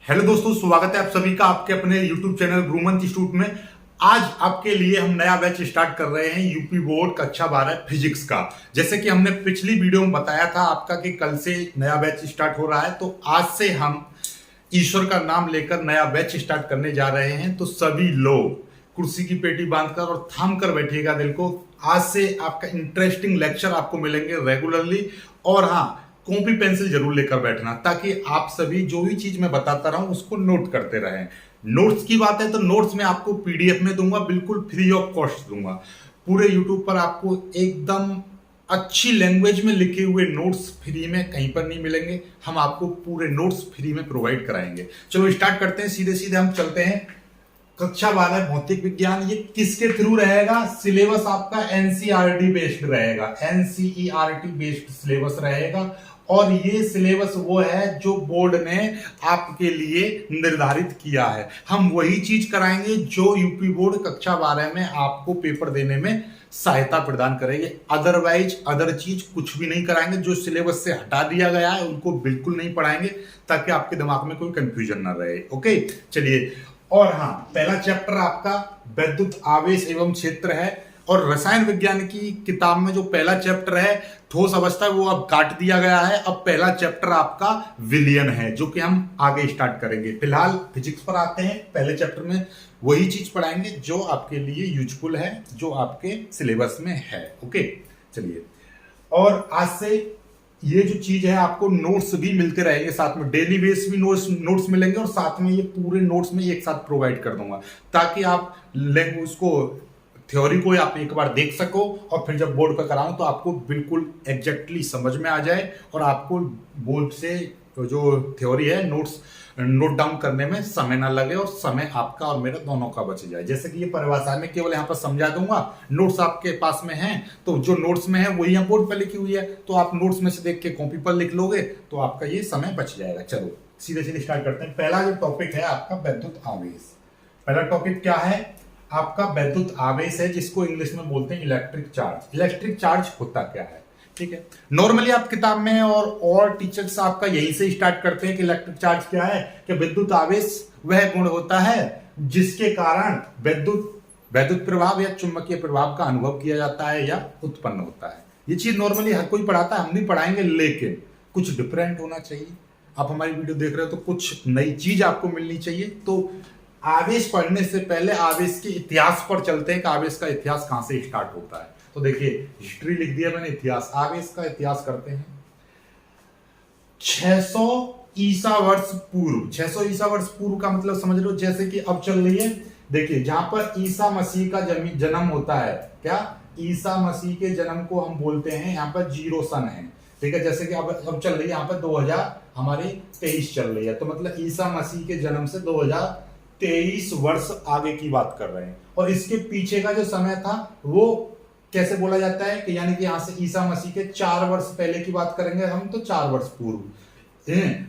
Hello दोस्तों, स्वागत है आप सभी का आपके अपने YouTube चैनल गुरुमंत्र इंस्टीट्यूट में। आज आपके लिए हम नया बैच स्टार्ट कर रहे हैं यूपी बोर्ड कक्षा 12 फिजिक्स का। जैसे कि हमने पिछली वीडियो में बताया था आपका कि कल से नया बैच स्टार्ट हो रहा है, तो आज से हम ईश्वर का नाम लेकर नया बैच स्टार्ट करने जा रहे हैं। तो सभी लोग कुर्सी की पेटी बांधकर और थाम कर बैठिएगा दिल को। आज से आपका इंटरेस्टिंग लेक्चर आपको मिलेंगे रेगुलरली। और हाँ, कॉपी पेंसिल जरूर लेकर बैठना ताकि आप सभी जो भी चीज मैं बताता रहूं उसको नोट करते रहें। नोट्स की बात है तो नोट्स में आपको पीडीएफ में दूंगा, बिल्कुल फ्री ऑफ कॉस्ट दूंगा। पूरे यूट्यूब पर आपको एकदम अच्छी लैंग्वेज में लिखे हुए नोट्स फ्री में कहीं पर नहीं मिलेंगे। हम आपको पूरे नोट्स फ्री में प्रोवाइड कराएंगे। चलो स्टार्ट करते हैं, सीधे सीधे हम चलते हैं। कक्षा 12 भौतिक विज्ञान, ये किसके थ्रू रहेगा? सिलेबस आपका एनसीईआरटी बेस्ड रहेगा, एनसीईआरटी बेस्ड सिलेबस रहेगा। और ये सिलेबस वो है जो बोर्ड ने आपके लिए निर्धारित किया है। हम वही चीज कराएंगे जो यूपी बोर्ड कक्षा 12 में आपको पेपर देने में सहायता प्रदान करेंगे। अदरवाइज अदर चीज कुछ भी नहीं कराएंगे। जो सिलेबस से हटा दिया गया है उनको बिल्कुल नहीं पढ़ाएंगे ताकि आपके दिमाग में कोई कंफ्यूजन ना रहे। ओके, चलिए। और हाँ, पहला चैप्टर आपका वैद्युत आवेश एवं क्षेत्र है। और रसायन विज्ञान की किताब में जो पहला चैप्टर है ठोस अवस्था, वो अब काट दिया गया है। अब पहला चैप्टर आपका विलयन है जो कि हम आगे स्टार्ट करेंगे। फिलहाल फिजिक्स पर आते हैं। पहले चैप्टर में वही चीज पढ़ाएंगे जो आपके लिए यूजफुल है, जो आपके सिलेबस में है। ओके, चलिए। और आज से ये जो चीज है आपको नोट्स भी मिलते रहेंगे साथ में, डेली बेस भी नोट्स मिलेंगे और साथ में ये पूरे नोट्स में एक साथ प्रोवाइड कर दूंगा ताकि आप उसको थ्योरी को आप एक बार देख सको और फिर जब बोर्ड पर कराऊं तो आपको बिल्कुल एग्जैक्टली समझ में आ जाए और आपको बोर्ड से जो थ्योरी है नोट डाउन करने में समय ना लगे और समय आपका और मेरा दोनों का बच जाए। जैसे कि ये परिभाषा मैं केवल यहाँ पर समझा दूंगा, नोट्स आपके पास में हैं तो जो नोट्स में है वही यहाँ बोर्ड पर लिखी हुई है, तो आप नोट्स में से देख के कॉपी पर लिख लोगे तो आपका ये समय बच जाएगा। चलो सीधे सीधे स्टार्ट करते हैं। पहला जो टॉपिक है आपका वैद्युत आवेश। पहला टॉपिक क्या है आपका? वैद्युत आवेश है, जिसको इंग्लिश में बोलते हैं इलेक्ट्रिक चार्ज। इलेक्ट्रिक चार्ज होता क्या है? ठीक है, नॉर्मली आप किताब में और टीचर्स आपका यही से स्टार्ट करते हैं कि इलेक्ट्रिक चार्ज क्या है, कि विद्युत आवेश वह गुण होता है जिसके कारण विद्युत प्रभाव या चुंबकीय प्रभाव का अनुभव किया जाता है या उत्पन्न होता है। ये चीज नॉर्मली हर कोई पढ़ाता है, हम भी पढ़ाएंगे, लेकिन कुछ डिफरेंट होना चाहिए। आप हमारी वीडियो देख रहे हो तो कुछ नई चीज आपको मिलनी चाहिए। तो आवेश पढ़ने से पहले आवेश के इतिहास पर चलते हैं कि आवेश का इतिहास कहां से स्टार्ट होता है। तो देखिए, हिस्ट्री लिख दिया मैंने, इतिहास, आवेश का इतिहास करते हैं। 600 ईसा वर्ष पूर्व। 600 ईसा वर्ष पूर्व का मतलब समझ रहे हो? जैसे कि अब चल रही है, देखिए, जहां पर ईसा मसीह का जन्म होता है, क्या ईसा मसीह के जन्म को हम बोलते हैं यहाँ पर 0 सन है। ठीक है, जैसे कि अब चल रही है यहाँ पर 2023 चल रही है, तो मतलब ईसा मसीह के जन्म से 2023 वर्ष आगे की बात कर रहे हैं। और इसके पीछे का जो समय था वो कैसे बोला जाता है कि यानी कि यहां से ईसा मसीह के 4 वर्ष पहले की बात करेंगे हम, तो 4 वर्ष पूर्व।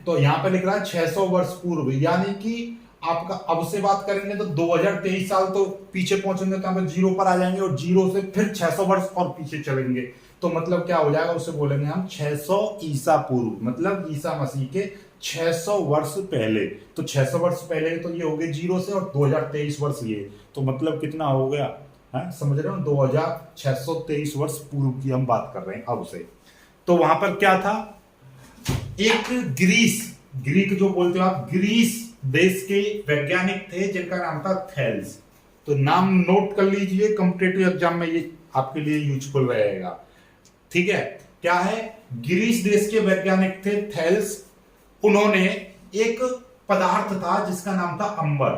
तो यहां पे लिख रहा है 600 वर्ष पूर्व, यानी कि आपका अब से बात करेंगे तो 2023 साल तो पीछे पहुंचेंगे तो यहाँ पे 0 पर आ जाएंगे और 0 से फिर 600 वर्ष और पीछे चलेंगे, तो मतलब क्या हो जाएगा, उसे बोलेंगे हम 600 ईसा पूर्व, मतलब ईसा मसीह के 600 वर्ष पहले। तो 600 वर्ष पहले तो ये हो गए 0 से, और 2023 वर्ष ये, तो मतलब कितना हो गया है, समझ रहे हो? 2623 वर्ष पूर्व की हम बात कर रहे हैं अब से। तो वहां पर क्या था, एक ग्रीक जो बोलते हो आप, ग्रीस देश के वैज्ञानिक थे जिनका नाम था थेल्स। तो नाम नोट कर लीजिए, कॉम्पिटिटिव एग्जाम में ये आपके लिए यूजफुल रहेगा। ठीक है, क्या है? ग्रीस देश के वैज्ञानिक थे थेल्स। उन्होंने एक पदार्थ था जिसका नाम था अंबर।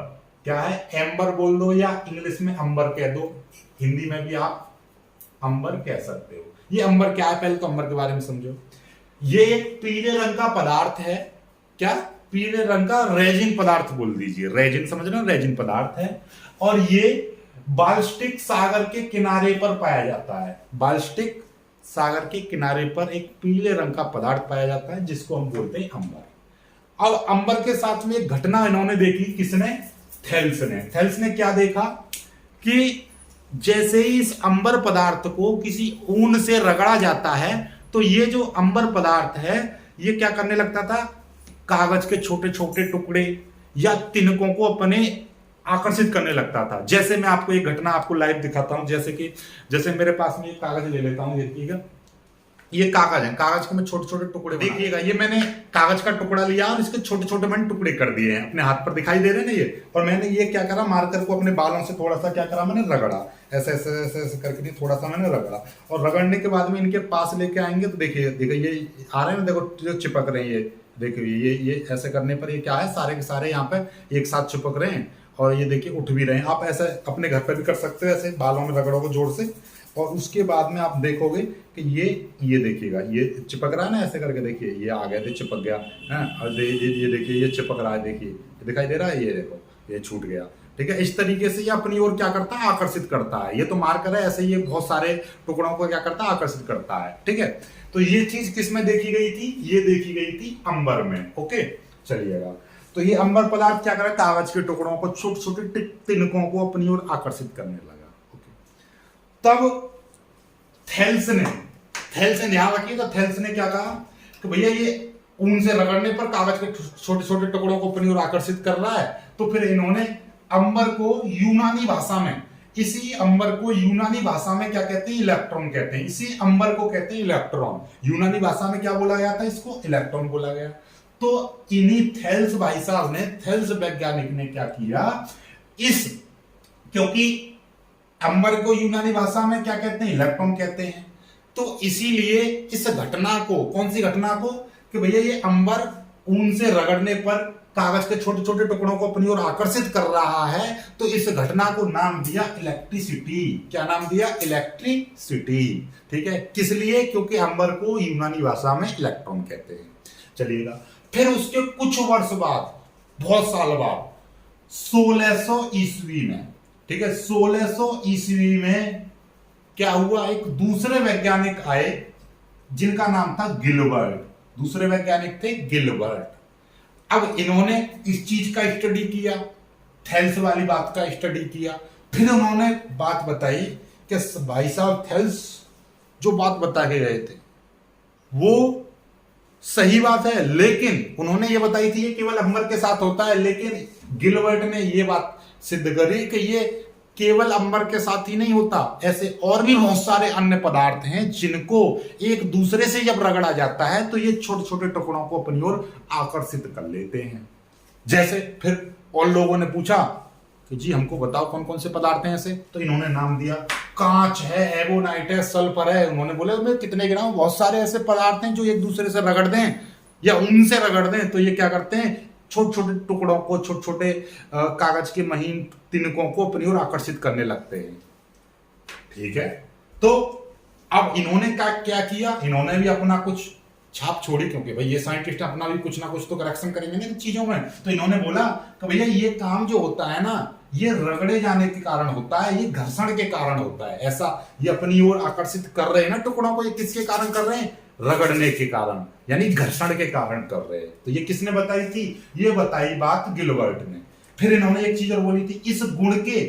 क्या है? एम्बर बोल दो या इंग्लिश में अंबर कह दो, हिंदी में भी आप अंबर कह सकते हो। ये अंबर क्या है, पहले तो अंबर के बारे में समझो। ये एक पीले रंग का पदार्थ है। क्या? पीले रंग का रेजिन पदार्थ बोल दीजिए, रेजिन, समझ रहे हो? रेजिन पदार्थ है। और ये बाल्टिक सागर के किनारे पर पाया जाता है। बाल्टिक सागर के किनारे पर एक पीले रंग का पदार्थ पाया जाता है जिसको हम बोलते हैं अंबर। अब अंबर के साथ में एक घटना इन्होंने देखी, किसने? थेल्स ने। थेल्स ने क्या देखा कि जैसे ही इस अंबर पदार्थ को किसी ऊन से रगड़ा जाता है तो ये जो अंबर पदार्थ है ये क्या करने लगता था, कागज के छोटे छोटे टुकड़े या तिनकों को अपने आकर्षित करने लगता था। जैसे मैं आपको एक घटना आपको लाइव दिखाता हूं, जैसे मेरे पास में एक कागज ले लेता हूं, देखिएगा ये कागज है, कागज के मैं छोटे छोटे टुकड़े, देखिएगा ये मैंने कागज का टुकड़ा लिया और इसके छोटे छोटे मैंने टुकड़े कर दिए हैं, अपने हाथ पर दिखाई दे रहे हैं ना ये। और मैंने ये क्या करा, मार्कर को अपने बालों से थोड़ा सा क्या करा, मैंने रगड़ा, ऐसे ऐसे ऐसे ऐसे करके थोड़ा सा मैंने रगड़ा। और रगड़ने के बाद में इनके पास लेके आएंगे तो देखिए देखिए ये आ रहे हैं, देखो जो चिपक रहे हैं, ये देखिए ये ऐसे करने पर ये क्या है, सारे के सारे यहाँ पे एक साथ चिपक रहे हैं और ये देखिए उठ भी रहे हैं। आप ऐसे अपने घर पर भी कर सकते हो, ऐसे बालों में रगड़ोगे जोर से। और उसके बाद में आप देखोगे कि ये देखिएगा ये चिपक रहा है ना, ऐसे करके देखिए ये आ गया, तो चिपक गया है। और ये देखिए ये चिपक रहा है, देखिए दिखाई दे रहा है, ये देखो ये छूट गया। ठीक है, इस तरीके से ये अपनी ओर क्या करता है, आकर्षित करता है। ये तो मार्कर है, ऐसे ये बहुत सारे टुकड़ों को क्या करता है, आकर्षित करता है। ठीक है, तो ये चीज किस में देखी गई थी, ये देखी गई थी अंबर में। ओके, चलिएगा। तो ये अंबर पदार्थ क्या कर रहा है, कागज के टुकड़ों को, छोटे छोटे तिनकों को अपनी ओर आकर्षित करने लगा। तब थेल्स ने ध्यान रखिए, तो थेल्स ने क्या कहा कि भैया ये ऊन से रगड़ने पर कागज के छोटे छोटे टुकड़ों को अपनी ओर आकर्षित कर रहा है। तो फिर इन्होंने अंबर को यूनानी भाषा में, इसी अंबर को यूनानी भाषा में क्या कहते हैं, इलेक्ट्रॉन कहते हैं। इसी अंबर को कहते हैं इलेक्ट्रॉन। यूनानी भाषा में क्या बोला गया था, इसको इलेक्ट्रॉन बोला गया। तो इन्हीं थेल्स भाई साहब ने, थेल्स वैज्ञानिक ने क्या किया, क्योंकि अंबर को यूनानी भाषा में क्या कहते हैं, इलेक्ट्रॉन कहते हैं। तो इसीलिए इस घटना को, कौन सी घटना को, कि भैया ये अंबर ऊन से रगड़ने पर कागज के छोटे छोटे टुकड़ों को अपनी ओर आकर्षित कर रहा है, तो इस घटना को नाम दिया इलेक्ट्रिसिटी। क्या नाम दिया, इलेक्ट्रिसिटी। ठीक है, किस लिए, क्योंकि अंबर को यूनानी भाषा में इलेक्ट्रॉन कहते हैं। चलिएगा, फिर उसके कुछ वर्ष बाद, बहुत साल बाद, 1600 ईस्वी में, ठीक है, 1600 ईस्वी में क्या हुआ, एक दूसरे वैज्ञानिक आए जिनका नाम था गिलबर्ट। दूसरे वैज्ञानिक थे गिलबर्ट। अब इन्होंने इस चीज का स्टडी किया, थेल्स वाली बात का स्टडी किया। फिर उन्होंने बात बताई कि भाई साहब थेल्स जो बात बता के गए थे वो सही बात है, लेकिन उन्होंने ये बताई थी ये केवल अंबर के साथ होता है। लेकिन गिलबर्ट ने ये बात सिद्ध करी कि ये केवल अंबर के साथ ही नहीं होता, ऐसे और भी बहुत सारे अन्य पदार्थ हैं जिनको एक दूसरे से जब रगड़ा जाता है तो ये छोटे छोटे टुकड़ों को अपनी ओर आकर्षित कर लेते हैं। जैसे फिर और लोगों ने पूछा कि जी हमको बताओ कौन कौन से पदार्थ हैं ऐसे, तो इन्होंने नाम दिया, कांच है, एबोनाइट है, सल्फर है। उन्होंने बोले मैं कितने गिनाऊं, बहुत सारे ऐसे पदार्थ हैं जो एक दूसरे से रगड़ दें या उनसे रगड़ दें तो ये क्या करते हैं, छोटे छोटे टुकड़ों को, छोटे छोटे कागज के महीन तिनकों को अपनी ओर आकर्षित करने लगते हैं। ठीक है, तो अब इन्होंने क्या किया, इन्होंने भी अपना कुछ छाप छोड़ी, क्योंकि भाई ये साइंटिस्ट अपना भी कुछ ना कुछ तो करेक्शन करेंगे ना चीजों में। तो इन्होंने बोला कि भैया ये काम जो होता है ना, ये रगड़े जाने के कारण होता है, ये घर्षण के कारण होता है। ऐसा ये अपनी ओर आकर्षित कर रहे हैं ना टुकड़ों को, ये किसके कारण कर रहे हैं, रगड़ने के कारण, यानी घर्षण के कारण कर रहे हैं। तो ये किसने बताई थी, ये बताई बात गिलबर्ट ने। फिर इन्होंने एक चीज और बोली थी, इस गुण के,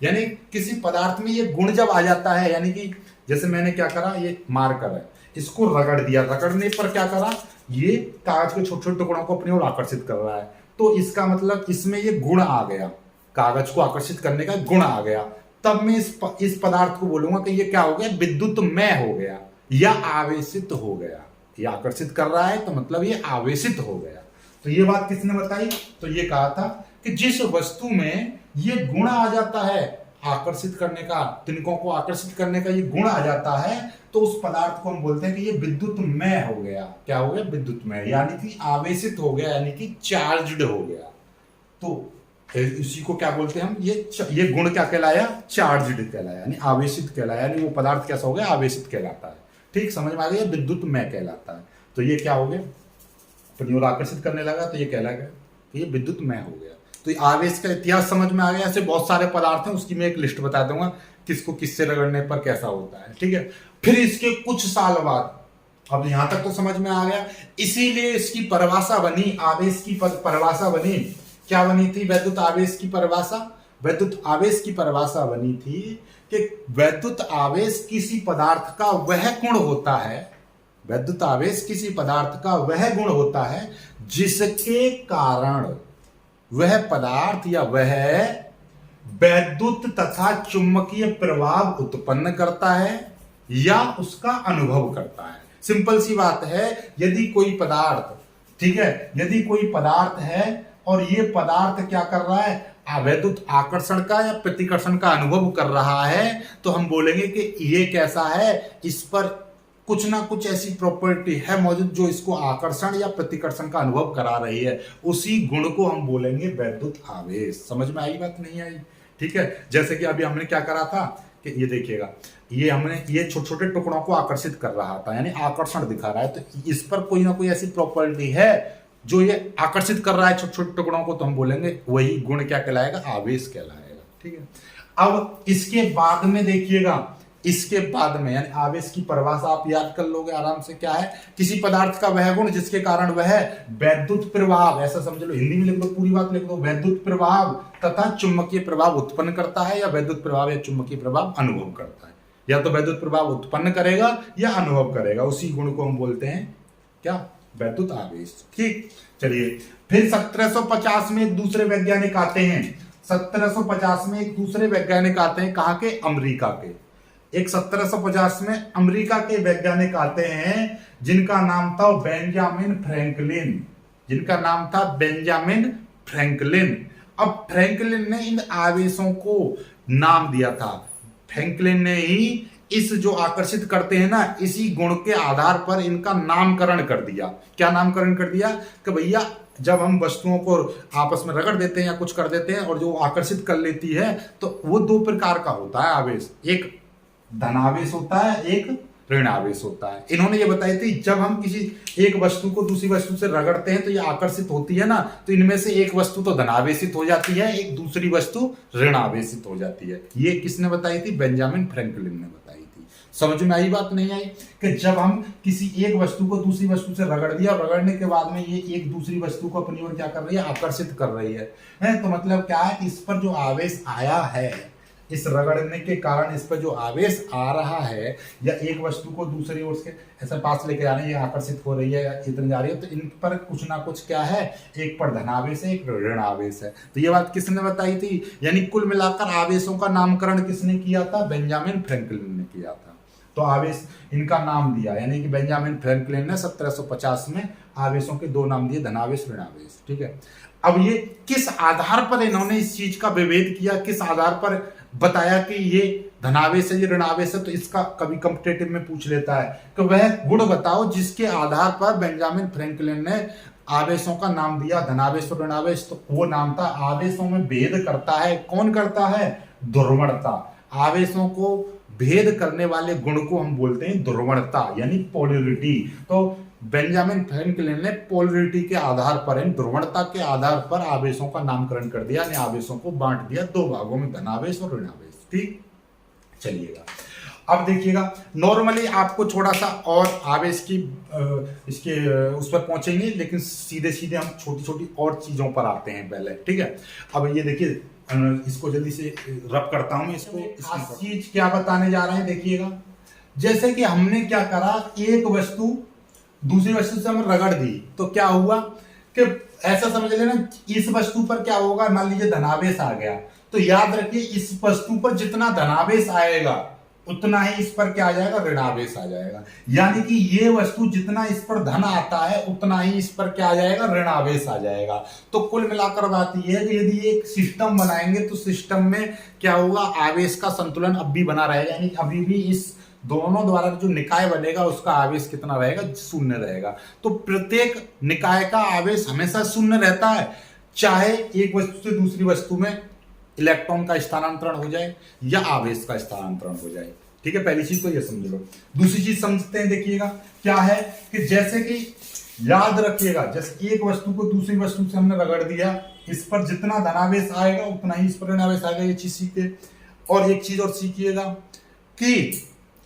यानी किसी पदार्थ में ये गुण जब आ जाता है, यानी कि जैसे मैंने क्या करा, ये मार्कर है, इसको रगड़ दिया, रगड़ने पर क्या करा, ये कागज के छोटे छोटे टुकड़ों को अपनी ओर आकर्षित कर रहा है। तो इसका मतलब इसमें ये गुण आ गया, कागज को आकर्षित करने का गुण आ गया। तब मैं इस पदार्थ को बोलूंगा कि ये क्या हो गया, विद्युतमय हो गया या आवेशित हो गया। ये आकर्षित कर रहा है तो मतलब ये आवेशित हो गया। तो ये बात किसने बताई, तो ये कहा था कि जिस वस्तु में ये गुण आ जाता है आकर्षित करने का, तिनकों को आकर्षित करने का ये गुण आ जाता है, तो उस पदार्थ को हम बोलते हैं कि ये विद्युतमय हो गया। क्या हो गया, विद्युतमय, यानी कि आवेशित हो गया, यानी कि चार्ज्ड हो गया। तो इसी को क्या बोलते हैं हम, ये गुण क्या कहलाया, चार्ज्ड कहलाया, यानी आवेशित कहलाया, यानी वो पदार्थ कैसा हो गया, आवेशित कहलाता है। ठीक, समझ में आ गया, विद्युतमय कहलाता है। तो ये क्या हो गया, अपनी ओर आकर्षित करने लगा, तो ये कहला गया कि ये विद्युतमय हो गया। तो ये आवेश का इतिहास समझ में आ गया। ऐसे बहुत सारे पदार्थ हैं, उसकी मैं एक लिस्ट बता दूंगा, किसको किससे रगड़ने पर कैसा होता है। ठीक है, फिर इसके कुछ साल बाद, अब यहां तक तो समझ में आ गया, इसीलिए इसकी परिभाषा बनी, आवेश की परिभाषा बनी। क्या बनी थी, वैद्युत आवेश की परिभाषा। वैद्युत आवेश की परिभाषा बनी थी कि वैद्युत आवेश किसी पदार्थ का वह गुण होता है, वैद्युत आवेश किसी पदार्थ का वह गुण होता है जिसके कारण वह पदार्थ या वह वैद्युत तथा चुंबकीय प्रभाव उत्पन्न करता है या उसका अनुभव करता है। सिंपल सी बात है, यदि कोई पदार्थ, ठीक है, यदि कोई पदार्थ है और ये पदार्थ क्या कर रहा है, वैद्युत आकर्षण का या प्रतिकर्षण का अनुभव कर रहा है, तो हम बोलेंगे कि ये कैसा है, इस पर कुछ ना कुछ ऐसी प्रॉपर्टी है मौजूद जो इसको आकर्षण या प्रतिकर्षण का अनुभव करा रही है। उसी गुण को हम बोलेंगे वैद्युत आवेश। समझ में आई बात नहीं आई? ठीक है, जैसे कि अभी हमने क्या करा था कि ये देखिएगा, ये हमने ये छोटे छोटे टुकड़ों को आकर्षित कर रहा था, यानी आकर्षण दिखा रहा है, तो इस पर कोई ना कोई ऐसी प्रॉपर्टी है जो ये आकर्षित कर रहा है छोटे छोटे टुकड़ों को, तो हम बोलेंगे वही गुण क्या कहलाएगा, आवेश कहलाएगा। ठीक है, अब इसके बाद में देखिएगा, इसके बाद में यानी आवेश की परिभाषा आप याद कर लोगे आराम से, क्या है, किसी पदार्थ का वह गुण जिसके कारण वह वैद्युत प्रभाव, ऐसा समझ लो, हिंदी में लिख दो, पूरी बात लिख दो, वैद्युत प्रभाव तथा चुंबकीय प्रभाव उत्पन्न करता है या वैद्युत प्रभाव या चुंबकीय प्रभाव अनुभव करता है। या तो वैद्युत प्रभाव उत्पन्न करेगा या अनुभव करेगा, उसी गुण को हम बोलते हैं क्या, वैद्युत आवेश। ठीक, चलिए फिर 1750 में एक दूसरे वैज्ञानिक आते हैं। 1750 में एक दूसरे वैज्ञानिक आते हैं, कहां के, अमेरिका के। एक 1750 में अमेरिका के वैज्ञानिक आते हैं जिनका नाम था बेंजामिन फ्रैंकलिन, जिनका नाम था बेंजामिन फ्रैंकलिन। अब फ्रैंकलिन ने इन आवेशों को नाम दिया था, फ्रैंकलिन ने ही इस जो आकर्षित करते हैं ना, इसी गुण के आधार पर इनका नामकरण कर दिया। क्या नामकरण कर दिया कि भैया जब हम वस्तुओं को आपस में रगड़ देते हैं या कुछ कर देते हैं और जो आकर्षित कर लेती है, तो वो दो प्रकार का होता है आवेश, एक धनावेश होता है, एक ऋण आवेश होता है। इन्होंने ये बताई थी, जब हम किसी एक वस्तु को दूसरी वस्तु से रगड़ते हैं तो ये आकर्षित होती है ना, तो इनमें से एक वस्तु तो धनावेशित हो जाती है, एक दूसरी वस्तु ऋण आवेशित हो जाती है। ये किसने बताई थी, बेंजामिन फ्रैंकलिन ने बताई थी। समझ में आई बात नहीं आई, कि जब हम किसी एक वस्तु को दूसरी वस्तु से रगड़ दिया और रगड़ने के बाद में ये एक दूसरी वस्तु को अपनी ओर क्या कर रही है, आकर्षित कर रही है, तो मतलब क्या है, इस पर जो आवेश आया है, इस रगड़ने के कारण इस पर जो आवेश आ रहा है, या एक वस्तु को दूसरी ओर से ऐसा पास लेके आ रही है, आकर्षित हो रही है या इतनी जा रही है, तो इन पर कुछ ना कुछ क्या है, एक पर धनावेश है, एक ऋण आवेश है। तो ये बात किसने बताई थी, यानी कुल मिलाकर आवेशों का नामकरण किसने किया था, बेंजामिन फ्रैंकलिन ने किया था। तो आवेश इनका नाम दिया, यानी कि बेंजामिन फ्रैंकलिन ने 1750 में आवेशों के दो नाम दिए, धनावेश, ऋणावेश। ठीक है, अब ये किस आधार पर इन्होंने इस चीज का विभेद किया, किस आधार पर बताया कि ये धनावेश है, ये ऋणावेश है, तो इसका कभी कॉम्पिटिटिव में पूछ लेता है कि वह गुण बताओ जिसके आधार पर बेंजामिन फ्रैंकलिन ने आवेशों का नाम दिया, धनावेश और ऋणावेश। तो वो नाम था, आवेशों में भेद करता है, कौन करता है, ध्रुवणता। आवेशों को भेद करने वाले गुण को हम बोलते हैं ध्रुवणता, यानी पोलरिटी। तो बेंजामिन फ्रैंकलिन ने पोलरिटी के आधार पर, ध्रुवणता के आधार पर आवेशों का नामकरण कर दिया, यानी आवेशों को बांट दिया दो भागों में, धनावेश और ऋणावेश। ठीक, चलिएगा अब देखिएगा, नॉर्मली आपको थोड़ा सा और आवेश की इसके उस पर पहुंचेंगे, लेकिन सीधे सीधे हम छोटी छोटी और चीजों पर आते हैं पहले। ठीक है, अब ये देखिए, इसको जल्दी से रब करता हूं, इसको खास चीज क्या बताने जा रहे हैं, देखिएगा। जैसे कि हमने क्या करा, एक वस्तु दूसरी वस्तु से हम रगड़ दी, तो क्या हुआ कि ऐसा समझ लेना, इस वस्तु पर क्या होगा, मान लीजिए धनावेश आ गया, तो याद रखिए इस वस्तु पर जितना धनावेश आएगा उतना ही इस पर क्या आ जाएगा, ऋणावेश आ जाएगा। यानी कि ये वस्तु जितना इस पर धन आता है उतना ही इस पर क्या आ जाएगा, ऋणावेश आ जाएगा। तो कुल मिलाकर बात यह है कि यदि एक सिस्टम बनाएंगे तो सिस्टम में क्या होगा, आवेश का संतुलन अब भी बना रहेगा, यानी अभी भी इस दोनों द्वारा जो निकाय बनेगा उसका आवेश कितना रहेगा, शून्य रहेगा। तो प्रत्येक निकाय का आवेश हमेशा शून्य रहता है, चाहे एक वस्तु से दूसरी वस्तु में इलेक्ट्रॉन का स्थानांतरण हो जाए या आवेश का स्थानांतरण हो जाए। ठीक है, पहली चीज तो ये समझ लो। दूसरी चीज समझते हैं, देखिएगा क्या है कि जैसे कि याद रखिएगा, जैसे एक वस्तु को दूसरी वस्तु से हमने रगड़ दिया, इस पर जितना धनावेश आएगा उतना ही इस पर ऋणावेश आएगा, ये चीज सीखे। और एक चीज और सीखिएगा कि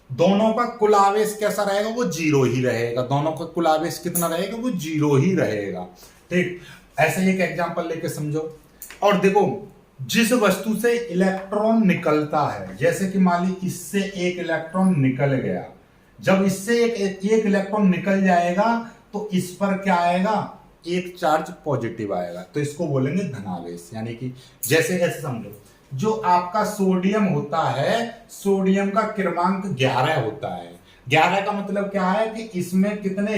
दोनों का कुल आवेश कैसा रहेगा, वो जीरो ही रहेगा। दोनों का कुल आवेश कितना रहेगा, वो जीरो ही रहेगा। ठीक, ऐसे एक एग्जांपल लेके समझो। और देखो, जिस वस्तु से इलेक्ट्रॉन निकलता है, जैसे कि मान ली इससे एक इलेक्ट्रॉन निकल गया, जब इससे एक इलेक्ट्रॉन निकल जाएगा तो इस पर क्या आएगा, एक चार्ज पॉजिटिव आएगा, तो इसको बोलेंगे धनावेश। यानी कि जैसे ऐसे समझो, जो आपका सोडियम होता है, सोडियम का क्रमांक 11 होता है। 11 का मतलब क्या है कि इसमें कितने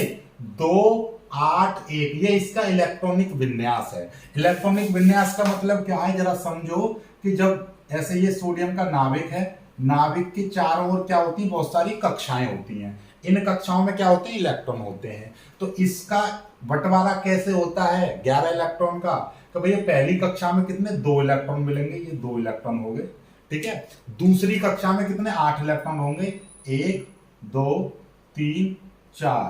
2 8 1, ये इसका इलेक्ट्रॉनिक विन्यास है। इलेक्ट्रॉनिक विन्यास का मतलब क्या है, जरा समझो कि जब ऐसे ये सोडियम का नाभिक है, नाभिक के चारों ओर क्या होती है, बहुत सारी कक्षाएं होती हैं। इन कक्षाओं में क्या होते हैं, इलेक्ट्रॉन होते हैं। तो इसका बंटवारा कैसे होता है 11 इलेक्ट्रॉन का, तो भैया पहली कक्षा में कितने 2 इलेक्ट्रॉन मिलेंगे, ये 2 इलेक्ट्रॉन हो गए, ठीक है। दूसरी कक्षा में कितने 8 इलेक्ट्रॉन होंगे, 1 2 3 4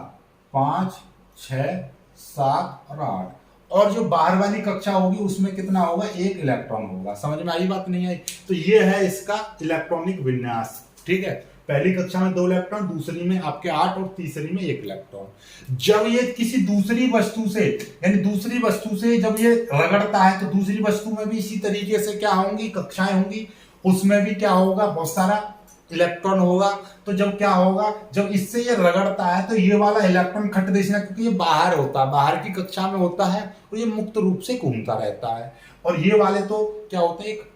5 6 7 और 8। और जो बाहर वाली कक्षा होगी उसमें कितना होगा, 1 इलेक्ट्रॉन होगा। समझ में आई बात, नहीं आई? तो ये है इसका इलेक्ट्रॉनिक विन्यास, ठीक है। पहली कक्षा में 2 इलेक्ट्रॉन, दूसरी में आपके 8 और तीसरी में 1 इलेक्ट्रॉन। जब ये किसी दूसरी वस्तु से, यानी दूसरी वस्तु से जब ये रगड़ता है, तो दूसरी वस्तु में भी इसी तरीके से क्या होंगी, कक्षाएं होंगी, उसमें भी क्या होगा, बहुत सारा इलेक्ट्रॉन होगा। तो जब क्या होगा, जब इससे ये रगड़ता है तो ये वाला इलेक्ट्रॉन खट देना, क्योंकि ये बाहर होता है, बाहर की कक्षा में होता है, तो ये मुक्त रूप से घूमता रहता है। और ये वाले तो क्या होते हैं, एक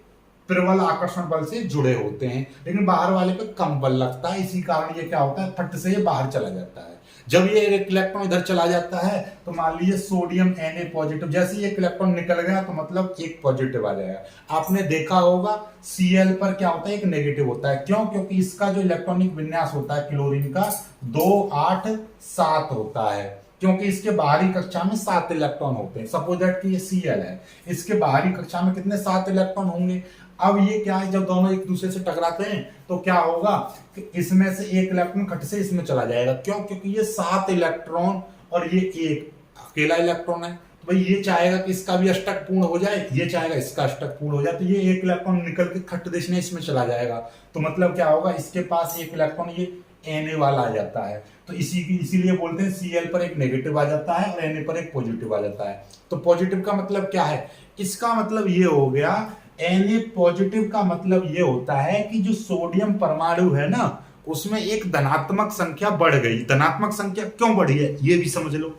प्रबल आकर्षण बल से जुड़े होते हैं, लेकिन बाहर वाले पे कम बल लगता है, इसी कारण ये क्या होता है, फट से ये बाहर चला जाता है। जब ये एक इलेक्ट्रॉन इधर चला जाता है, तो मान लीजिए सोडियम Na पॉजिटिव, जैसे ही एक इलेक्ट्रॉन निकल गया तो मतलब एक पॉजिटिव आ जाएगा। आपने देखा होगा Cl पर क्या होता है, एक नेगेटिव होता है। क्यों? क्योंकि इसका जो इलेक्ट्रॉनिक विन्यास होता है क्लोरीन का 2 8 7 होता है, क्योंकि इसके बाहरी कक्षा में 7 इलेक्ट्रॉन होते हैं। सपोज दैट कि ये Cl है, इसके बाहरी कक्षा में कितने 7 इलेक्ट्रॉन होंगे। अब ये क्या है, जब दोनों एक दूसरे से टकराते हैं तो क्या होगा कि इसमें से एक इलेक्ट्रॉन खट से इसमें चला जाएगा। क्यों? क्योंकि ये 7 इलेक्ट्रॉन और ये एक अकेला इलेक्ट्रॉन है, तो भाई ये चाहेगा कि इसका भी अष्टक पूर्ण हो जाए, ये चाहेगा इसका अष्टक पूर्ण हो जाए, तो ये एक इलेक्ट्रॉन निकल के खट देशने इसमें चला जाएगा। तो मतलब क्या होगा, इसके पास एक इलेक्ट्रॉन ये Na वाला आ जाता है, तो इसीलिए बोलते हैं Cl पर एक नेगेटिव आ जाता है और Na पर एक पॉजिटिव आ जाता है। तो पॉजिटिव का मतलब क्या है, इसका मतलब ये हो गया, Na पॉजिटिव का मतलब ये होता है कि जो सोडियम परमाणु है ना, उसमें एक धनात्मक संख्या बढ़ गई। धनात्मक संख्या क्यों बढ़ी है ये भी समझ लो,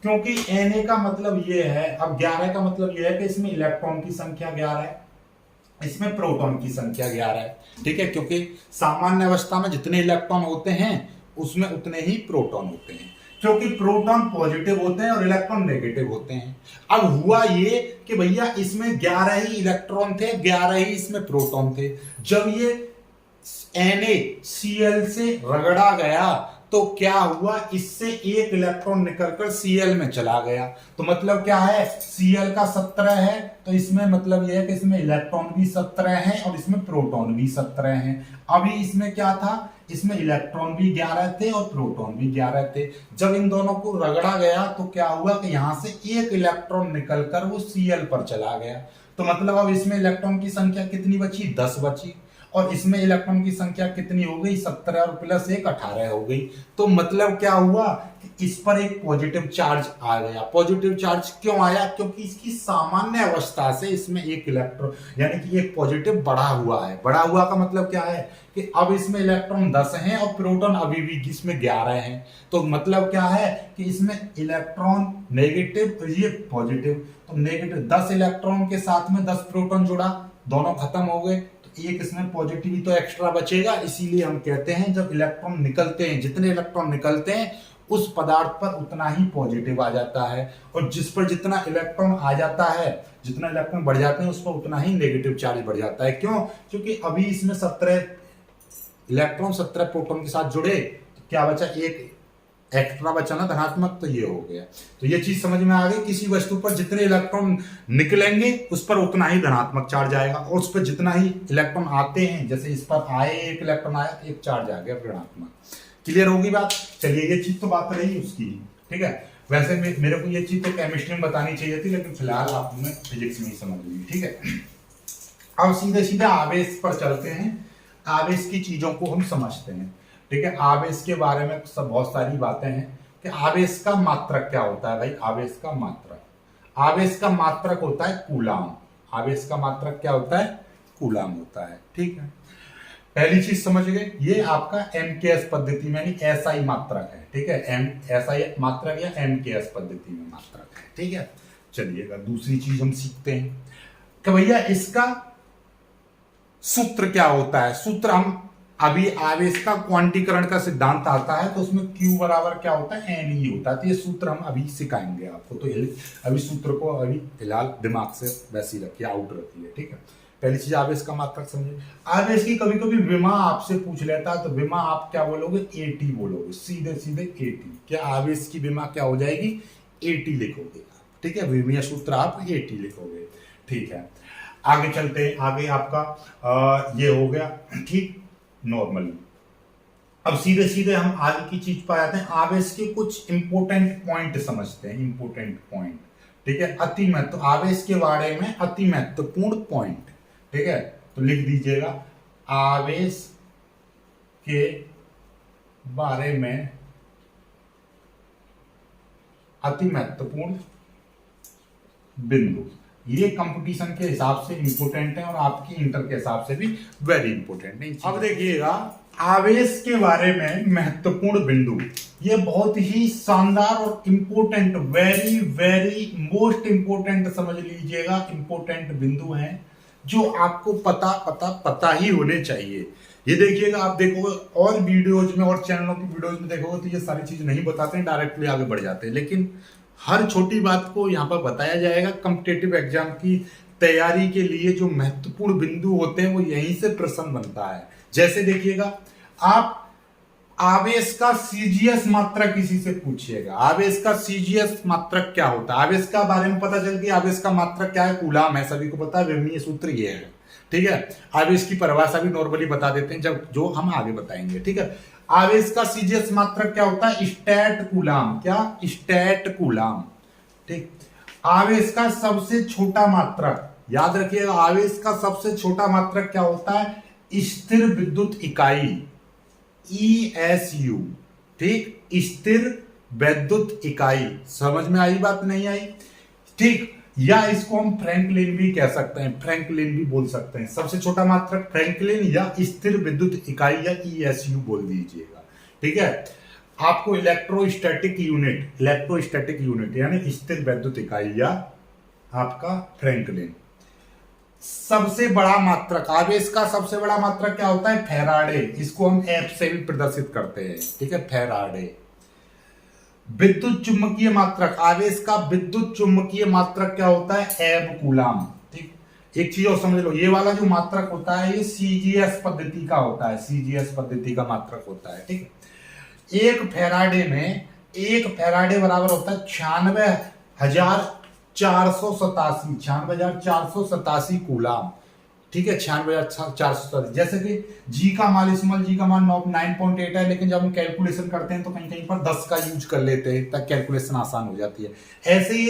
क्योंकि Na का मतलब ये है, अब 11 का मतलब ये है कि इसमें इलेक्ट्रॉन की संख्या 11 है, इसमें प्रोटॉन की संख्या 11 है, ठीक है। क्योंकि सामान्य अवस्था में जितने इलेक्ट्रॉन होते हैं उसमें उतने ही प्रोटॉन होते हैं, क्योंकि प्रोटॉन पॉजिटिव होते हैं और इलेक्ट्रॉन नेगेटिव होते हैं। अब हुआ ये कि भैया इसमें 11 ही इलेक्ट्रॉन थे, 11 ही इसमें प्रोटॉन थे। जब ये NaCl से रगड़ा गया तो क्या हुआ, इससे एक इलेक्ट्रॉन निकलकर Cl में चला गया। तो मतलब क्या है, Cl का 17 है, तो इसमें मतलब यह है कि इसमें इलेक्ट्रॉन भी 17 हैं और इसमें प्रोटॉन भी 17 हैं। अभी इसमें क्या था, इसमें इलेक्ट्रॉन भी 11 थे और प्रोटॉन भी 11 थे। जब इन दोनों को रगड़ा गया तो क्या हुआ कि यहां से एक इलेक्ट्रॉन निकलकर वो Cl पर चला गया। तो मतलब अब इसमें इलेक्ट्रॉन की संख्या कितनी बची, 10 बची, और इसमें इलेक्ट्रॉन की संख्या कितनी हो गई, 17 और प्लस 1 18 हो गई। तो मतलब क्या हुआ कि इस पर एक पॉजिटिव चार्ज आ गया। पॉजिटिव चार्ज क्यों आया, क्योंकि इसकी सामान्य अवस्था से इसमें एक इलेक्ट्रॉन यानी कि एक पॉजिटिव बढ़ा हुआ है। बढ़ा हुआ का मतलब क्या है कि अब इसमें इलेक्ट्रॉन 10 हैं और प्रोटॉन अभी भी इसमें 11 हैं। तो मतलब क्या है कि इसमें इलेक्ट्रॉन नेगेटिव, ये पॉजिटिव, तो नेगेटिव 10 इलेक्ट्रॉन के साथ में 10 प्रोटॉन जुड़ा, दोनों खत्म हो गए, एक इसमें पॉजिटिव ही तो एक्स्ट्रा बचेगा। इसीलिए हम कहते हैं जब इलेक्ट्रॉन निकलते हैं, जितने इलेक्ट्रॉन निकलते हैं उस पदार्थ पर उतना ही पॉजिटिव आ जाता है, और जिस पर जितना इलेक्ट्रॉन आ जाता है, जितना इलेक्ट्रॉन बढ़ जाते हैं उस पर उतना ही नेगेटिव चार्ज बढ़ जाता है। क्यों? क्योंकि अभी इसमें 17 इलेक्ट्रॉन 17 प्रोटॉन के साथ जुड़े, तो क्या बचा, एक एक्स्ट्रा बचा ना धनात्मक, तो ये हो गया। तो ये चीज समझ में आ गई, किसी वस्तु पर जितने इलेक्ट्रॉन निकलेंगे उस पर उतना ही धनात्मक चार्ज आएगा, और उस पर जितना ही इलेक्ट्रॉन आते हैं, जैसे इस पर आए एक इलेक्ट्रॉन आया तो एक चार्ज आ गया ऋणात्मक। क्लियर होगी बात? चलिए, ये चीज तो बात रही उसकी, ठीक है। वैसे मेरे को ये चीज तो केमिस्ट्री में बतानी चाहिए थी, लेकिन फिलहाल आपने फिजिक्स में ही समझ ली, ठीक है। अब सीधे सीधे आवेश पर चलते हैं, आवेश की चीजों को हम समझते हैं, ठीक है। आवेश के बारे में सब बहुत सारी बातें हैं कि आवेश का मात्रक क्या होता है। भाई आवेश का मात्रक, आवेश का मात्रक होता है कूलाम। आवेश का मात्रक क्या होता है, कूलाम होता है, ठीक है। पहली चीज समझ गए, ये आपका MKS पद्धति में यानी SI मात्रक है, ठीक है, एम SI मात्रक या MKS पद्धति में मात्रक है। ठीक है, चलिएगा दूसरी चीज हम सीखते हैं कि भैया इसका सूत्र क्या होता है। सूत्र हम अभी आवेश का क्वांटीकरण का सिद्धांत आता है तो उसमें Q बराबर क्या होता है, NE होता है। तो ये सूत्र हम अभी सिखाएंगे आपको। तो अभी सूत्र को अभी फिलहाल दिमाग से वैसे ही रखिए, आउट रखिए। ठीक है, पहली चीज आवेश का मात्रक समझिए। आवेश की कभी कभी विमा आपसे पूछ लेता है तो विमा आप क्या बोलोगे, AT बोलोगे, सीधे सीधे AT। क्या आवेश की विमा क्या हो जाएगी, AT लिखोगे आप। ठीक है, विमीय सूत्र आप AT लिखोगे। ठीक है, आगे चलते हैं। आगे आपका ये हो गया ठीक नॉर्मली। अब सीधे सीधे हम आगे की चीज पर आते हैं। आवेश के कुछ इंपोर्टेंट पॉइंट समझते हैं, इंपोर्टेंट पॉइंट। ठीक है, अति महत्व, आवेश के बारे में अति महत्वपूर्ण पॉइंट। ठीक है, तो लिख दीजिएगा, आवेश के बारे में अति महत्वपूर्ण बिंदु। ये कंपटीशन के हिसाब से इंपोर्टेंट है और आपकी इंटर के हिसाब से भी वेरी इंपोर्टेंट है। अब देखिएगा, आवेश के बारे में महत्वपूर्ण बिंदु, ये बहुत ही शानदार और important, very very most important समझ लीजिएगा, इंपोर्टेंट बिंदु हैं जो आपको पता ही होने चाहिए। ये देखिएगा, आप देखोगे और वीडियोज में और चैनलों की वीडियोज में देखोगे तो ये सारी चीज नहीं बताते हैं, डायरेक्टली आगे बढ़ जाते हैं। लेकिन हर छोटी बात को यहाँ पर बताया जाएगा। कॉम्पिटिटिव एग्जाम की तैयारी के लिए जो महत्वपूर्ण बिंदु होते हैं वो यहीं से प्रश्न बनता है। जैसे देखिएगा, आप आवेश का CGS मात्रक किसी से पूछिएगा, आवेश का CGS मात्रक क्या होता है। आवेश का बारे में पता चल गया, आवेश का मात्रक क्या है, कूलाम है, सभी को पता है, विमीय सूत्र ये है। ठीक है, आवेश की परिभाषा भी नॉर्मली बता देते हैं जब जो हम आगे बताएंगे। ठीक है, आवेश का CGS मात्रक क्या होता है, स्टैट कूलाम। क्या, स्टैट कूलाम। ठीक, आवेश का सबसे छोटा मात्रक, याद रखिएगा, आवेश का सबसे छोटा मात्रक क्या होता है, स्थिर विद्युत इकाई, ESU। ठीक, स्थिर विद्युत इकाई। समझ में आई बात, नहीं आई? ठीक, या इसको हम फ्रैंकलिन भी कह सकते हैं, फ्रैंकलिन भी बोल सकते हैं। सबसे छोटा मात्रक फ्रैंकलिन या स्थिर विद्युत इकाई या ESU बोल दीजिएगा। ठीक है, आपको इलेक्ट्रोस्टैटिक यूनिट यानी स्थिर विद्युत इकाई या आपका फ्रैंकलिन। सबसे बड़ा मात्रक, आवेश का सबसे बड़ा मात्रक क्या होता है, फैराडे। इसको हम F से भी प्रदर्शित करते हैं। ठीक है, फैराडे। विद्युत चुंबकीय मात्रक, आवेश का विद्युत चुंबकीय मात्रक क्या होता है, एब कूलाम। ठीक, एक चीज और समझ लो, ये वाला जो मात्रक होता है ये CGS पद्धति का होता है, CGS पद्धति का मात्रक होता है। ठीक, एक फैराडे में, एक फैराडे बराबर होता है 96,487 कूलाम। ठीक है, 96,487। जैसे कि जी का मान 9.8 है, लेकिन जब हम कैलकुलेशन करते हैं तो कहीं कहीं पर 10 का यूज कर लेते हैं तब कैलकुलेशन आसान हो जाती है। ऐसे ही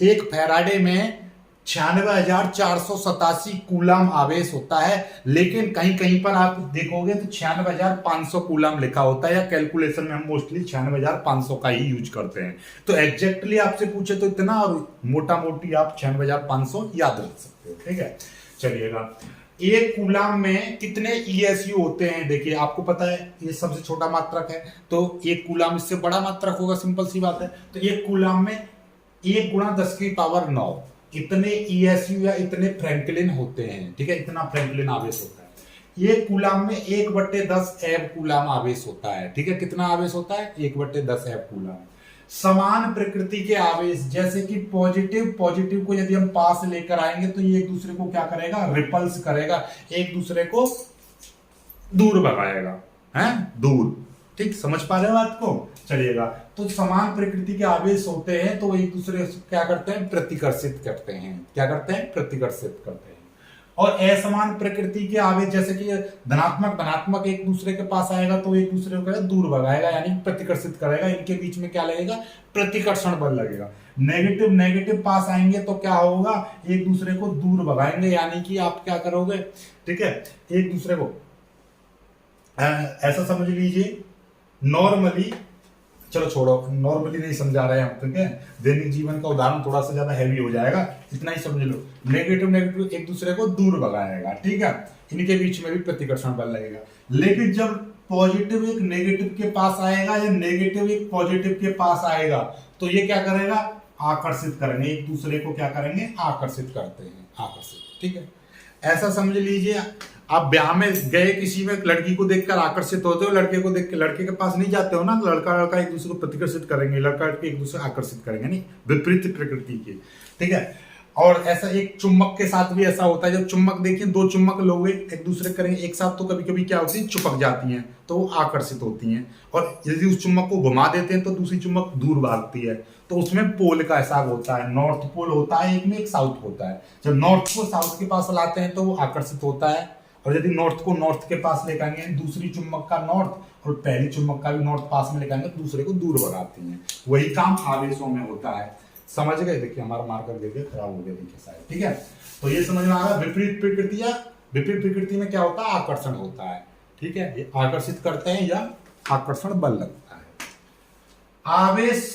एक फैराडे में 96,487 कूलाम आवेश होता है, लेकिन कहीं कहीं पर आप देखोगे तो 96,500 कूलाम लिखा होता है, या कैलकुलेशन में हम मोस्टली 96,500 का ही यूज करते हैं। तो एग्जैक्टली आपसे पूछे तो इतना, और मोटा मोटी आप 96,500 याद रख सकते हो। ठीक है, चलिएगा, एक कूलाम में कितने ESU होते हैं। देखिए, आपको पता है ये सबसे छोटा मात्रक है, तो एक कूलाम इससे बड़ा मात्रक होगा, सिंपल सी बात है। तो एक कूलाम में 1 × 10⁹ इतने ESU या इतने फ्रैंकलिन होते हैं। ठीक है, इतना फ्रैंकलिन आवेश होता है। एक कूलाम में 1/10 एब कूलाम आवेश होता है। ठीक है, कितना आवेश होता है, 1/10 एब कूलाम। समान प्रकृति के आवेश, जैसे कि पॉजिटिव को यदि हम पास लेकर आएंगे तो ये एक दूसरे को क्या करेगा, रिपल्स करेगा, एक दूसरे को दूर भगाएगा, है दूर। ठीक, समझ पा रहे हो बात को? चलिएगा, तो समान प्रकृति के आवेश होते हैं तो एक दूसरे से क्या करते हैं, प्रतिकर्षित करते हैं। क्या करते हैं, प्रतिकर्षित करते हैं। और असमान प्रकृति के आवेश, जैसे कि धनात्मक एक दूसरे के पास आएगा तो एक दूसरे को दूर भगाएगा, यानी प्रतिकर्षित करेगा। इनके बीच में क्या लगेगा, प्रतिकर्षण बल लगेगा। नेगेटिव पास आएंगे तो क्या होगा, एक दूसरे को दूर भगाएंगे, यानी कि आप क्या करोगे। ठीक है, एक दूसरे को ऐसा समझ लीजिए, नॉर्मली, चलो छोड़ो, नॉर्मली नहीं समझा रहे हैं हम। ठीक है, दैनिक जीवन का उदाहरण थोड़ा सा ज्यादा हैवी हो जाएगा, इतना ही समझ लो। नेगेटिव एक दूसरे को दूर भगाएगा। ठीक है, इनके बीच में भी प्रतिकर्षण बल लगेगा। लेकिन जब पॉजिटिव एक नेगेटिव के पास आएगा या नेगेटिव एक पॉजिटिव के पास आएगा, तो ये क्या करेगा, आकर्षित करेंगे, एक दूसरे को क्या करेंगे, आकर्षित करते हैं, आकर्षित। ठीक है, ऐसा समझ लीजिए आप ब्याह में गए, किसी में लड़की को देखकर आकर्षित होते हो, लड़के को देख के लड़के के पास नहीं जाते हो ना, लड़का लड़का एक दूसरे को प्रतिकर्षित करेंगे, लड़का लड़के एक दूसरे को आकर्षित करेंगे, नहीं, विपरीत प्रकृति के। ठीक है, और ऐसा एक चुम्बक के साथ भी ऐसा होता है, जब चुम्बक देखिए दो चुम्बक लोग एक दूसरे करेंगे एक साथ, तो कभी कभी क्या होती है, चिपक जाती हैं, तो वो आकर्षित होती हैं, और यदि उस चुम्बक को घुमा देते हैं तो दूसरी चुम्बक दूर भागती है, तो उसमें पोल का हिसाब होता है, नॉर्थ पोल होता है एक में, एक साउथ होता है। जब नॉर्थ को साउथ के पास लाते हैं तो वो आकर्षित होता है, और यदि नॉर्थ को नॉर्थ के पास लेकर आएंगे, दूसरी चुम्बक का नॉर्थ और पहली चुम्बक का भी नॉर्थ पास में लेकर आएंगे, तो दूसरे को दूर भगाती हैं। वही काम आवेशों में होता है। समझ गए? देखिए हमारा मार्कर देखिए खराब हो गया, देखिए शायद। ठीक है, तो ये समझ में आ रहा है, विपरीत प्रकृति या विपरीत प्रकृति में क्या होता है, आकर्षण होता है। ठीक है, ये आकर्षित करते हैं या आकर्षण बल लगता है। आवेश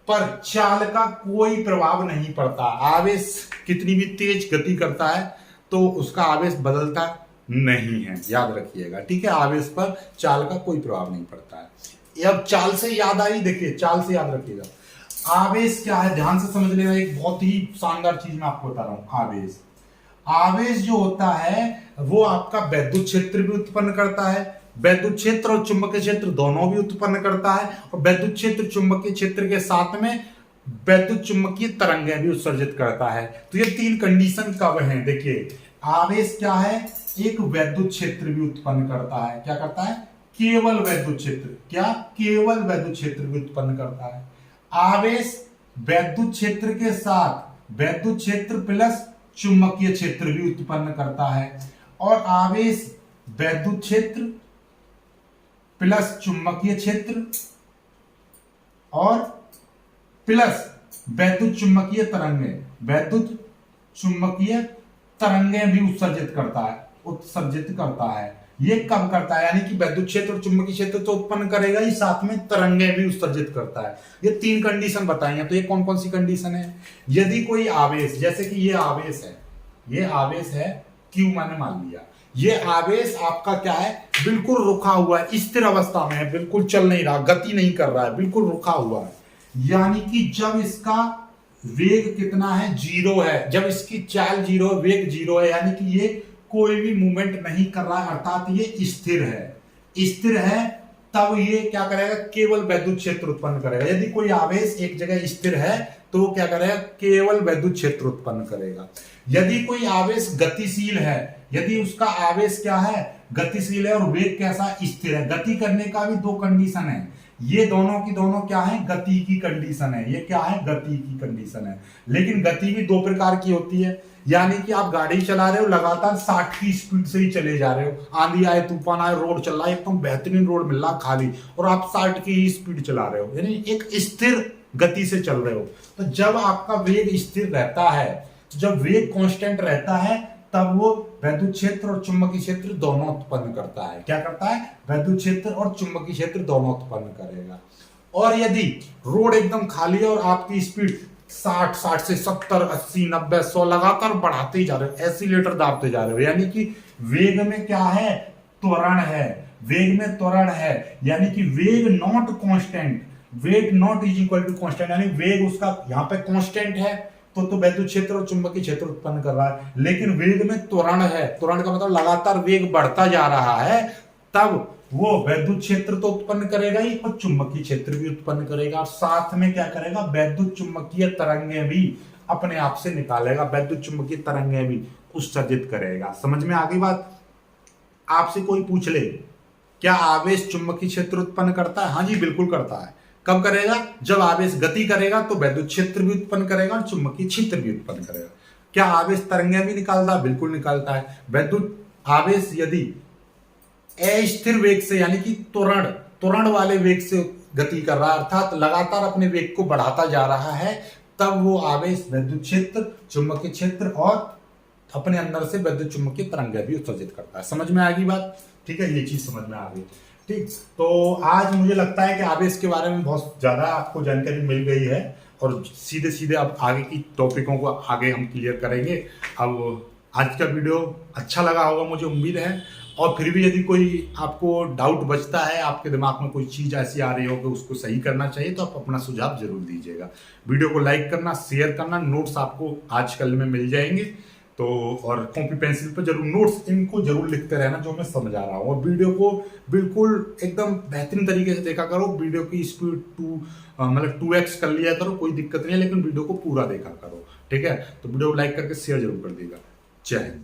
पर चाल का कोई प्रभाव नहीं पड़ता। आवेश कितनी भी तेज गति करता है तो उसका आवेश बदलता नहीं है, याद रखिएगा। ठीक है, आवेश पर चाल का कोई प्रभाव नहीं पड़ता है। अब चाल से याद आई, देखिए चाल से याद रखिएगा, आवेश क्या है, ध्यान से समझ लेना, एक बहुत ही शानदार चीज मैं आपको बता रहा हूं। आवेश, आवेश जो होता है वो आपका वैद्युत क्षेत्र भी उत्पन्न करता है, वैद्युत क्षेत्र और चुंबकीय क्षेत्र दोनों भी उत्पन्न करता है, और वैद्युत क्षेत्र चुंबकीय क्षेत्र के साथ में वैद्युत चुंबकीय तरंगें भी उत्सर्जित करता है। तो ये तीन कंडीशन कब हैं, देखिए आवेश क्या है, एक वैद्युत क्षेत्र भी उत्पन्न करता है, क्या करता है, केवल वैद्युत क्षेत्र, क्या, केवल वैद्युत क्षेत्र भी उत्पन्न करता है। आवेश वैद्युत क्षेत्र के साथ वैद्युत क्षेत्र प्लस चुंबकीय क्षेत्र भी उत्पन्न करता है, और आवेश वैद्युत क्षेत्र प्लस चुंबकीय क्षेत्र और प्लस वैद्युत चुंबकीय तरंगे, वैद्युत चुंबकीय तरंगें भी उत्सर्जित करता है। ये कब करता है, यानी कि वैद्युत क्षेत्र और चुंबकीय क्षेत्र तो उत्पन्न करेगा ही, साथ में तरंगें भी उत्सर्जित करता है। ये तीन कंडीशन बताई हैं। तो ये कौन कौन सी कंडीशन है, यदि कोई आवेश, जैसे कि ये आवेश है Q मैंने मान लिया, ये आवेश आपका क्या है, बिल्कुल रुका हुआ है, स्थिर अवस्था में है, बिल्कुल चल नहीं रहा, गति नहीं कर रहा है, बिल्कुल रुका हुआ है, यानी कि जब इसका वेग कितना है, 0 है, जब इसकी चाल 0 है, वेग 0 है, यानी कि ये कोई भी मूवमेंट नहीं कर रहा है, अर्थात ये स्थिर है, तब ये क्या करेगा, केवल वैद्युत क्षेत्र उत्पन्न करेगा। यदि कोई आवेश एक जगह स्थिर है तो वो क्या करेगा, केवल वैद्युत क्षेत्र उत्पन्न करेगा। यदि कोई आवेश गतिशील है, यदि उसका आवेश क्या है, गतिशील है, और वेग कैसा, स्थिर है, गति करने का भी दो कंडीशन है, ये दोनों की दोनों क्या है, गति की कंडीशन है, ये क्या है, गति की कंडीशन है। लेकिन गति भी दो प्रकार की होती है, यानी कि आप गाड़ी चला रहे हो, लगातार 60 की स्पीड से ही चले जा रहे हो, आंधी आए तूफान आए, रोड चल रहा है, एकदम बेहतरीन रोड मिल रहा खाली, और आप 60 की ही स्पीड चला रहे हो, यानी एक स्थिर गति से चल रहे हो। तो जब आपका वेग स्थिर रहता है, जब वेग कांस्टेंट रहता है, तब वो वैद्युत क्षेत्र और चुंबकीय क्षेत्र दोनों उत्पन्न करता है। क्या करता है, वैद्युत क्षेत्र और चुंबकीय क्षेत्र दोनों उत्पन्न करेगा। और यदि रोड एकदम खाली है और आपकी स्पीड 60 से 70, 80, 90, 100 लगातार बढ़ाते ही जा रहे हो, एक्सीलरेटर दाबते जा रहे हो, यानी कि वेग में क्या है, त्वरण है, वेग में त्वरण है, यानी कि वेग नॉट कांस्टेंट, वेग not is equal to constant, यानी वेग उसका यहाँ पे कांस्टेंट है, तो वैद्युत क्षेत्र और चुंबकीय क्षेत्र उत्पन्न कर रहा है। लेकिन वेग में त्वरण है, त्वरण का मतलब लगातार वेग बढ़ता जा रहा है, तब वो वैद्युत क्षेत्र तो उत्पन्न करेगा ही, और चुंबकीय क्षेत्र भी उत्पन्न करेगा, और साथ में क्या करेगा, वैद्युत चुंबकीय तरंगें भी अपने आप से निकालेगा, वैद्युत चुंबकीय तरंगें भी उत्सर्जित करेगा। समझ में आ गई बात? आपसे कोई पूछ ले, क्या आवेश चुंबकीय क्षेत्र उत्पन्न करता है? हाँ जी, बिल्कुल करता है। कब करेगा? जब आवेश गति करेगा तो वैद्युत क्षेत्र भी उत्पन्न करेगा और चुंबकीय क्षेत्र भी उत्पन्न करेगा। क्या आवेश तरंगें भी निकालता है? बिल्कुल निकालता है। वैद्युत आवेश यदि अस्थिर वेग से, यानी कि त्वरण वाले वेग से गति कर रहा है, अर्थात लगातार अपने वेग को बढ़ाता जा रहा है, तब वो आवेश वैद्युत क्षेत्र, चुंबकीय क्षेत्र और अपने अंदर से वैद्युत चुंबकीय तरंगें भी उत्सर्जित करता है। समझ में आ गई बात? ठीक है, ये चीज समझ में आ गई। ठीक, तो आज मुझे लगता है कि आवेश के बारे में बहुत ज्यादा आपको जानकारी मिल गई है, और सीधे सीधे अब आगे की टॉपिकों को आगे हम क्लियर करेंगे। अब आज का वीडियो अच्छा लगा होगा, मुझे उम्मीद है, और फिर भी यदि कोई आपको डाउट बचता है, आपके दिमाग में कोई चीज़ ऐसी आ रही हो कि उसको सही करना चाहिए, तो आप अपना सुझाव जरूर दीजिएगा। वीडियो को लाइक करना, शेयर करना, नोट्स आपको आजकल में मिल जाएंगे। तो और कॉपी पेंसिल पर जरूर नोट्स इनको जरूर लिखते रहना जो मैं समझा रहा हूँ, और वीडियो को बिल्कुल एकदम बेहतरीन तरीके से देखा करो। वीडियो की स्पीड मतलब 2x कर लिया करो, कोई दिक्कत नहीं है, लेकिन वीडियो को पूरा देखा करो, ठीक है। तो वीडियो को लाइक करके शेयर जरूर कर देगा। जय हिंद।